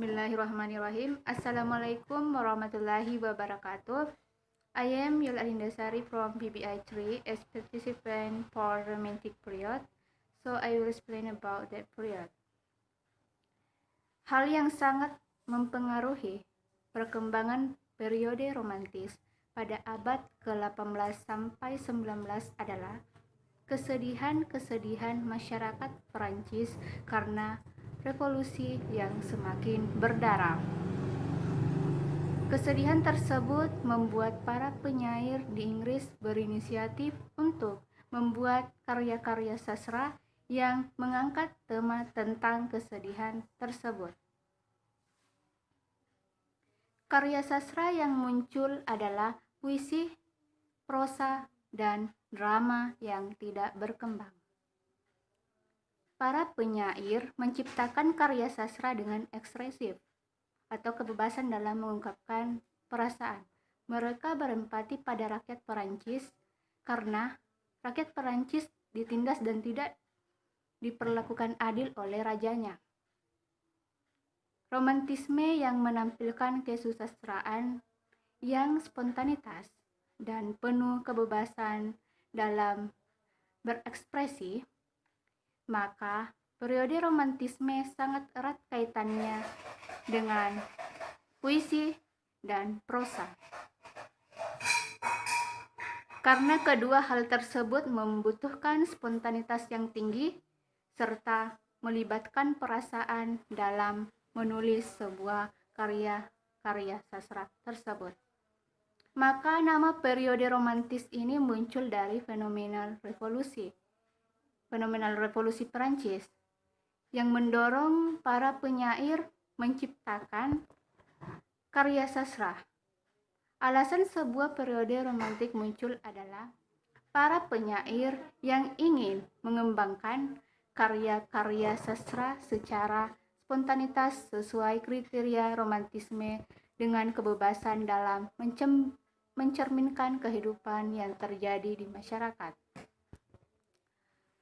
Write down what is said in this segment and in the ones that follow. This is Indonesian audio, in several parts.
Bismillahirrahmanirrahim. Assalamualaikum warahmatullahi wabarakatuh. I am Yul Arindasari from PBI 3 as participant for romantic period. So I will explain about that period. Hal yang sangat mempengaruhi perkembangan periode romantis pada abad ke-18 sampai 19 adalah kesedihan-kesedihan masyarakat Perancis karena revolusi yang semakin berdarah. Kesedihan tersebut membuat para penyair di Inggris berinisiatif untuk membuat karya-karya sastra yang mengangkat tema tentang kesedihan tersebut. Karya sastra yang muncul adalah puisi, prosa, dan drama yang tidak berkembang. Para penyair menciptakan karya sastra dengan ekspresif atau kebebasan dalam mengungkapkan perasaan. Mereka berempati pada rakyat Perancis karena rakyat Perancis ditindas dan tidak diperlakukan adil oleh rajanya. Romantisme yang menampilkan kesusastraan yang spontanitas dan penuh kebebasan dalam berekspresi, maka periode romantisme sangat erat kaitannya dengan puisi dan prosa. Karena kedua hal tersebut membutuhkan spontanitas yang tinggi serta melibatkan perasaan dalam menulis sebuah karya sastra tersebut. Maka nama periode romantis ini muncul dari fenomenal revolusi Perancis yang mendorong para penyair menciptakan karya sastra. Alasan sebuah periode romantik muncul adalah para penyair yang ingin mengembangkan karya-karya sastra secara spontanitas sesuai kriteria romantisme dengan kebebasan dalam mencerminkan kehidupan yang terjadi di masyarakat.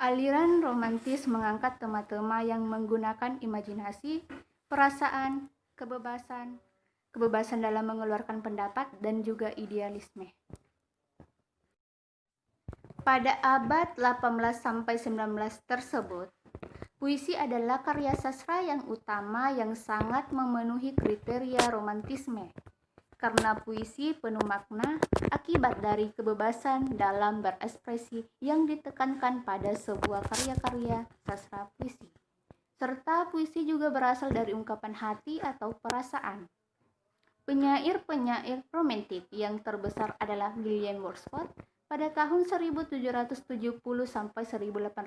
Aliran romantis mengangkat tema-tema yang menggunakan imajinasi, perasaan, kebebasan dalam mengeluarkan pendapat, dan juga idealisme. Pada abad 18 sampai 19 tersebut, puisi adalah karya sastra yang utama yang sangat memenuhi kriteria romantisme. Karena puisi penuh makna akibat dari kebebasan dalam berekspresi yang ditekankan pada sebuah karya-karya sastra puisi. Serta puisi juga berasal dari ungkapan hati atau perasaan. Penyair-penyair romantik yang terbesar adalah William Wordsworth pada tahun 1770 sampai 1850,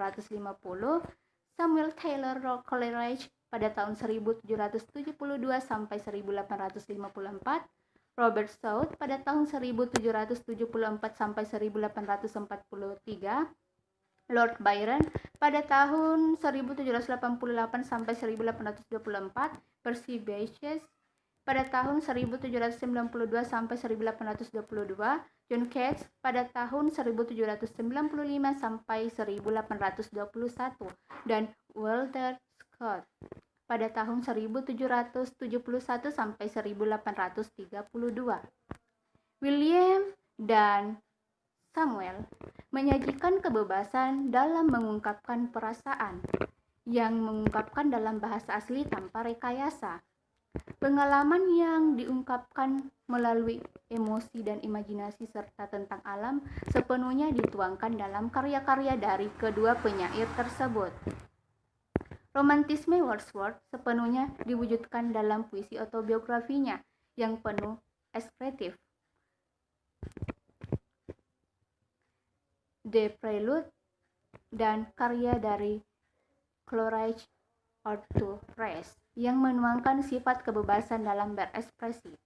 Samuel Taylor Coleridge pada tahun 1772 sampai 1854, Robert South pada tahun 1774 sampai 1843, Lord Byron pada tahun 1788 sampai 1824, Percy Bysshe pada tahun 1792 sampai 1822, John Keats pada tahun 1795 sampai 1821, dan Walter Scott pada tahun 1771 sampai 1832. William dan Samuel menyajikan kebebasan dalam mengungkapkan perasaan yang mengungkapkan dalam bahasa asli tanpa rekayasa. Pengalaman yang diungkapkan melalui emosi dan imajinasi serta tentang alam sepenuhnya dituangkan dalam karya-karya dari kedua penyair tersebut. Romantisme Wordsworth sepenuhnya diwujudkan dalam puisi autobiografinya yang penuh ekspresif. The Prelude dan karya dari Coleridge, Ode to Rest, yang menuangkan sifat kebebasan dalam berekspresi.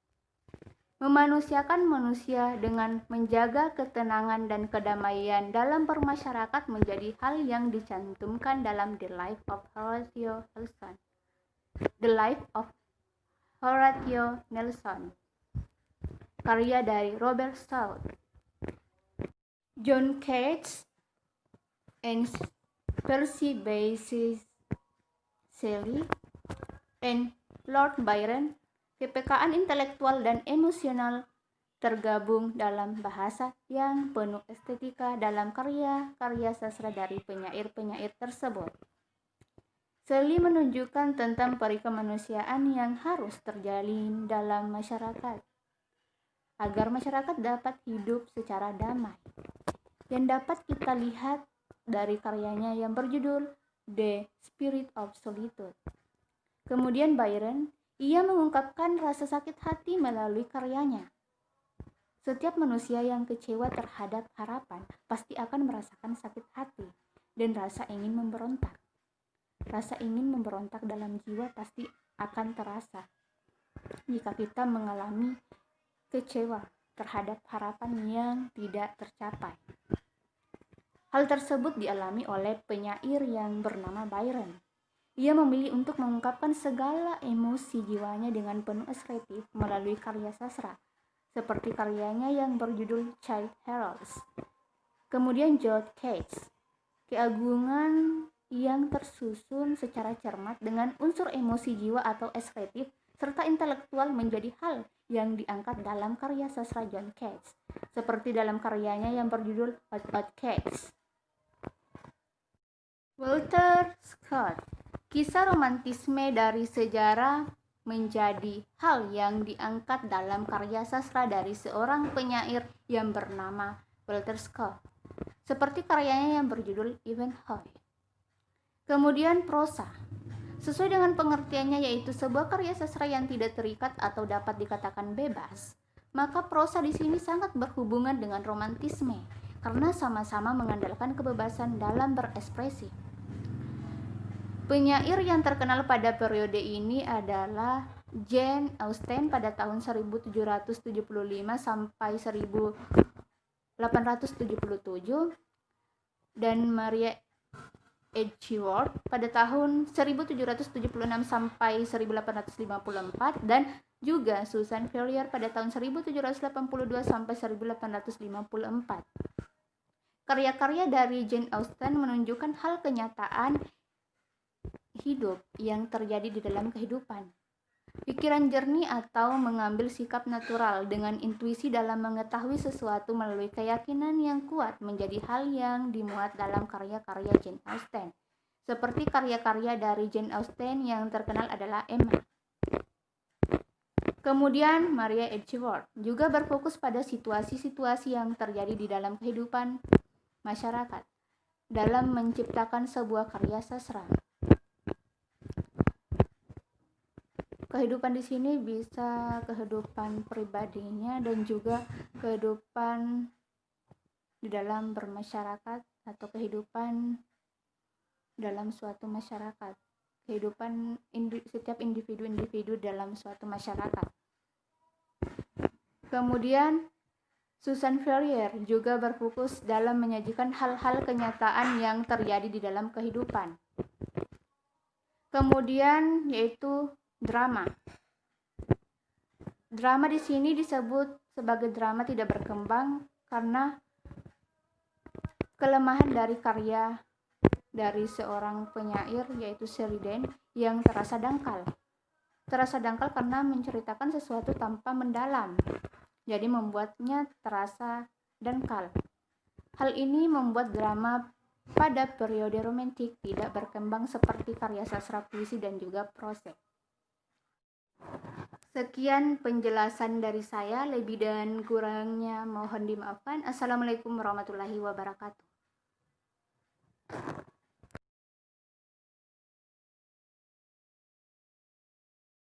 Memanusiakan manusia dengan menjaga ketenangan dan kedamaian dalam bermasyarakat menjadi hal yang dicantumkan dalam The Life of Horatio Nelson. The Life of Horatio Nelson, karya dari Robert South, John Keats, and Percy Bysshe Shelley, and Lord Byron, kepekaan intelektual dan emosional tergabung dalam bahasa yang penuh estetika dalam karya-karya sastra dari penyair-penyair tersebut. Sally menunjukkan tentang peri kemanusiaan yang harus terjalin dalam masyarakat, agar masyarakat dapat hidup secara damai. Yang dapat kita lihat dari karyanya yang berjudul The Spirit of Solitude. Kemudian Byron, ia mengungkapkan rasa sakit hati melalui karyanya. Setiap manusia yang kecewa terhadap harapan pasti akan merasakan sakit hati dan rasa ingin memberontak. Rasa ingin memberontak dalam jiwa pasti akan terasa jika kita mengalami kecewa terhadap harapan yang tidak tercapai. Hal tersebut dialami oleh penyair yang bernama Byron. Ia memilih untuk mengungkapkan segala emosi jiwanya dengan penuh ekspresif melalui karya sastra, seperti karyanya yang berjudul Childe Harold. Kemudian John Keats, keagungan yang tersusun secara cermat dengan unsur emosi jiwa atau ekspresif serta intelektual menjadi hal yang diangkat dalam karya sastra John Keats, seperti dalam karyanya yang berjudul About Keats. Walter Scott, kisah romantisme dari sejarah menjadi hal yang diangkat dalam karya sastra dari seorang penyair yang bernama Walter Scott, seperti karyanya yang berjudul Ivanhoe. Kemudian prosa, sesuai dengan pengertiannya yaitu sebuah karya sastra yang tidak terikat atau dapat dikatakan bebas, maka prosa di sini sangat berhubungan dengan romantisme karena sama-sama mengandalkan kebebasan dalam berekspresi. Penyair yang terkenal pada periode ini adalah Jane Austen pada tahun 1775 sampai 1877 dan Maria Edgeworth pada tahun 1776 sampai 1854 dan juga Susan Ferrier pada tahun 1782 sampai 1854. Karya-karya dari Jane Austen menunjukkan hal kenyataan hidup yang terjadi di dalam kehidupan. Pikiran jernih atau mengambil sikap natural dengan intuisi dalam mengetahui sesuatu melalui keyakinan yang kuat menjadi hal yang dimuat dalam karya-karya Jane Austen. Seperti karya-karya dari Jane Austen yang terkenal adalah Emma. Kemudian Maria Edgeworth juga berfokus pada situasi-situasi yang terjadi di dalam kehidupan masyarakat dalam menciptakan sebuah karya sastra. Kehidupan di sini bisa kehidupan pribadinya dan juga kehidupan di dalam bermasyarakat atau kehidupan dalam suatu masyarakat, kehidupan setiap individu-individu dalam suatu masyarakat. Kemudian Susan Ferrier juga berfokus dalam menyajikan hal-hal kenyataan yang terjadi di dalam kehidupan. Kemudian yaitu drama. Drama di sini disebut sebagai drama tidak berkembang karena kelemahan dari karya dari seorang penyair yaitu Sheridan yang terasa dangkal. Terasa dangkal karena menceritakan sesuatu tanpa mendalam. Jadi membuatnya terasa dangkal. Hal ini membuat drama pada periode romantik tidak berkembang seperti karya sastra puisi dan juga prosa. Sekian penjelasan dari saya, lebih dan kurangnya mohon dimaafkan. Assalamualaikum warahmatullahi wabarakatuh.